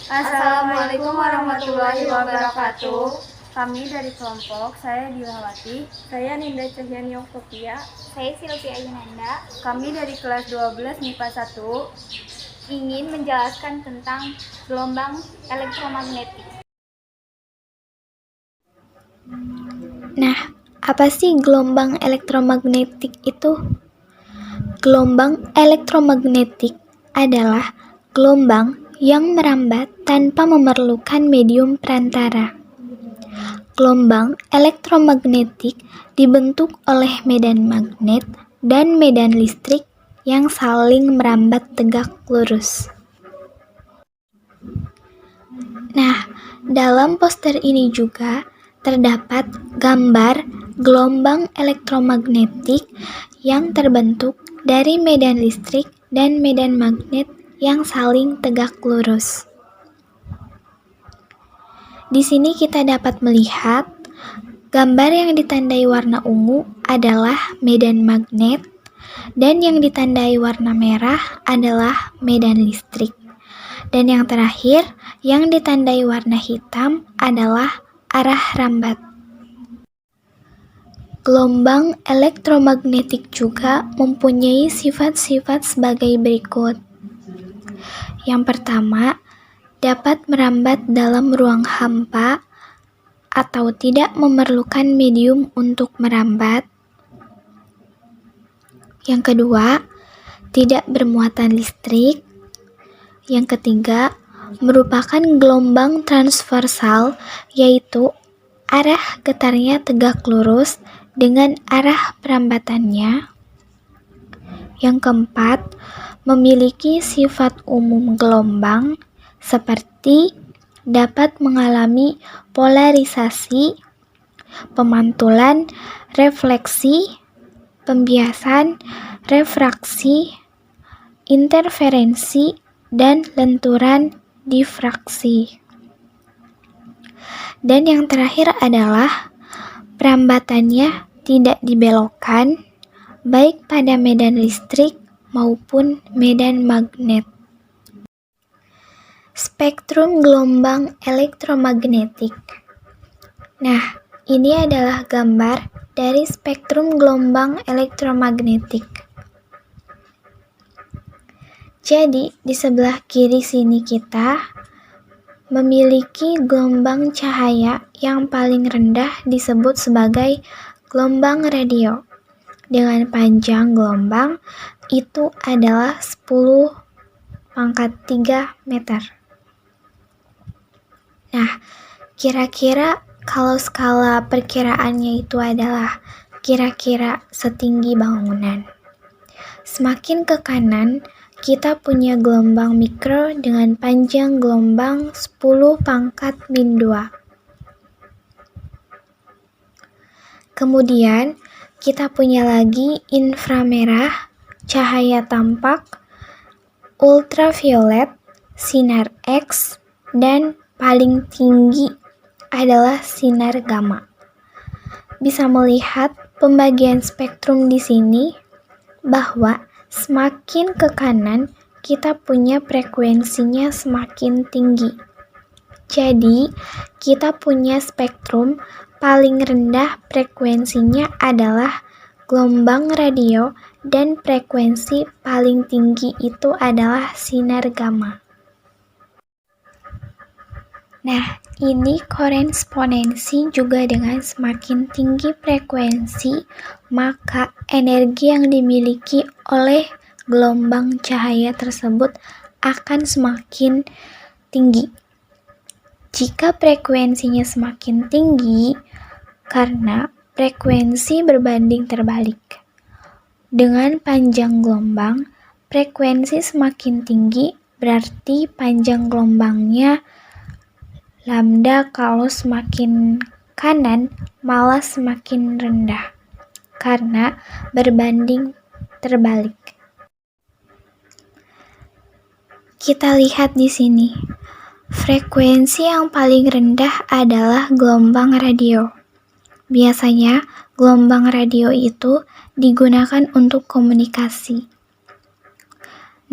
Assalamualaikum warahmatullahi wabarakatuh. Kami dari kelompok, saya Dilawati, saya Ninda Cahyani Oktopia, Saya Silvi Ayunanda. kami dari kelas 12 MIPA 1 Ingin menjelaskan tentang gelombang elektromagnetik. Nah, apa sih gelombang elektromagnetik itu? Gelombang elektromagnetik adalah gelombang yang merambat tanpa memerlukan medium perantara. Gelombang elektromagnetik dibentuk oleh medan magnet dan medan listrik yang saling merambat tegak lurus. Nah, dalam poster ini juga terdapat gambar gelombang elektromagnetik yang terbentuk dari medan listrik dan medan magnet yang saling tegak lurus. Di sini kita dapat melihat gambar yang ditandai warna ungu adalah medan magnet dan yang ditandai warna merah adalah medan listrik. Dan yang terakhir, yang ditandai warna hitam adalah arah rambat. Gelombang elektromagnetik juga mempunyai sifat-sifat sebagai berikut. Yang pertama, dapat merambat dalam ruang hampa atau tidak memerlukan medium untuk merambat. Yang kedua, tidak bermuatan listrik. Yang ketiga, merupakan gelombang transversal, yaitu arah getarnya tegak lurus dengan arah perambatannya. Yang keempat, memiliki sifat umum gelombang seperti dapat mengalami polarisasi, pemantulan, refleksi, pembiasan, refraksi, interferensi, dan lenturan difraksi. Dan yang terakhir adalah perambatannya tidak dibelokkan baik pada medan listrik maupun medan magnet. Spektrum gelombang elektromagnetik. Nah, ini adalah gambar dari spektrum gelombang elektromagnetik. Jadi, di sebelah kiri sini kita memiliki gelombang cahaya yang paling rendah disebut sebagai gelombang radio. Dengan panjang gelombang itu adalah 10⁻³ meter. Nah, kira-kira kalau skala perkiraannya itu adalah kira-kira setinggi bangunan. Semakin ke kanan, kita punya gelombang mikro dengan panjang gelombang 10⁻². Kemudian, kita punya lagi inframerah, cahaya tampak, ultraviolet, sinar X, dan paling tinggi adalah sinar gamma. Bisa melihat pembagian spektrum di sini bahwa semakin ke kanan kita punya frekuensinya semakin tinggi. Jadi, kita punya spektrum paling rendah frekuensinya adalah gelombang radio dan frekuensi paling tinggi itu adalah sinar gamma. Nah, ini korespondensi juga dengan semakin tinggi frekuensi, maka energi yang dimiliki oleh gelombang cahaya tersebut akan semakin tinggi. Jika frekuensinya semakin tinggi, karena frekuensi berbanding terbalik. Dengan panjang gelombang, frekuensi semakin tinggi, berarti panjang gelombangnya lambda kalau semakin kanan malah semakin rendah karena berbanding terbalik. Kita lihat di sini. Frekuensi yang paling rendah adalah gelombang radio. Biasanya gelombang radio itu digunakan untuk komunikasi.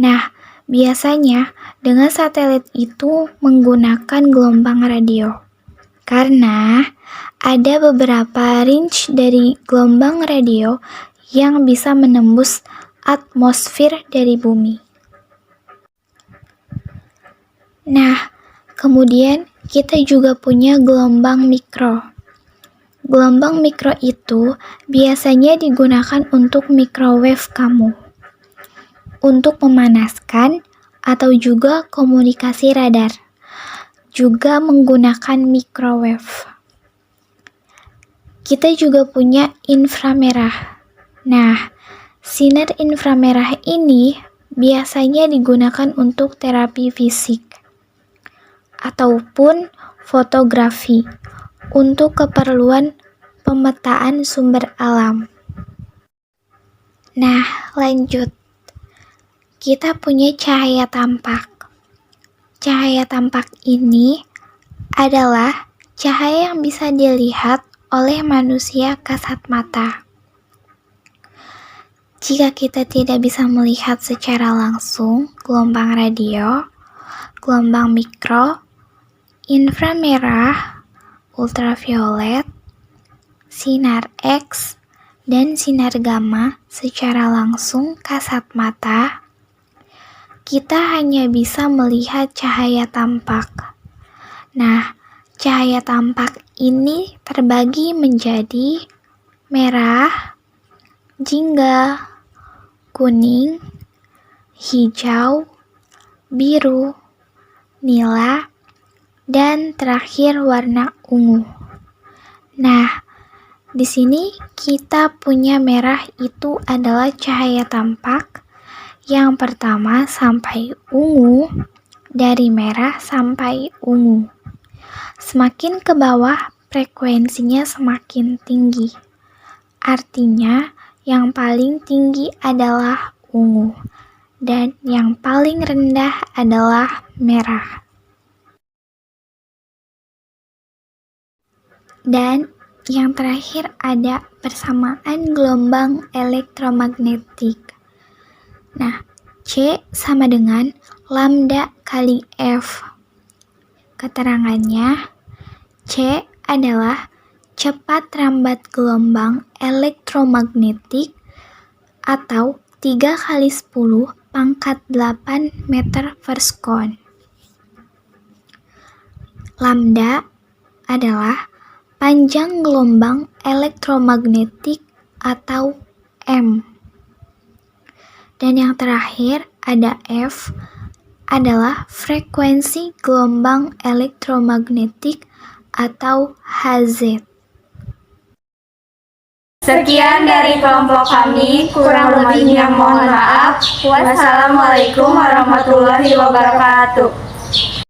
Nah, Biasanya, dengan satelit itu menggunakan gelombang radio. Karena ada beberapa range dari gelombang radio yang bisa menembus atmosfer dari bumi. Nah, kemudian kita juga punya gelombang mikro. Gelombang mikro itu biasanya digunakan untuk microwave kamu, untuk memanaskan atau juga komunikasi radar, juga menggunakan microwave. Kita juga punya inframerah. Nah, sinar inframerah ini biasanya digunakan untuk terapi fisik ataupun fotografi untuk keperluan pemetaan sumber alam. Nah, lanjut. Kita punya cahaya tampak. Cahaya tampak ini adalah cahaya yang bisa dilihat oleh manusia kasat mata. Jika kita tidak bisa melihat secara langsung gelombang radio, gelombang mikro, inframerah, ultraviolet, sinar X, dan sinar gamma secara langsung kasat mata, kita hanya bisa melihat cahaya tampak. Nah, cahaya tampak ini terbagi menjadi merah, jingga, kuning, hijau, biru, nila, dan terakhir warna ungu. Nah, di sini kita punya merah itu adalah cahaya tampak yang pertama sampai ungu, dari merah sampai ungu. Semakin ke bawah, frekuensinya semakin tinggi. Artinya, yang paling tinggi adalah ungu, dan yang paling rendah adalah merah. Dan yang terakhir ada persamaan gelombang elektromagnetik. Nah, C sama dengan lambda kali F. Keterangannya, C adalah cepat rambat gelombang elektromagnetik atau 3 kali 10 pangkat 8 meter per sekon. Lambda adalah panjang gelombang elektromagnetik atau M. Dan yang terakhir ada F adalah frekuensi gelombang elektromagnetik atau Hz. Sekian dari kelompok kami, kurang lebihnya mohon maaf. Wassalamualaikum warahmatullahi wabarakatuh.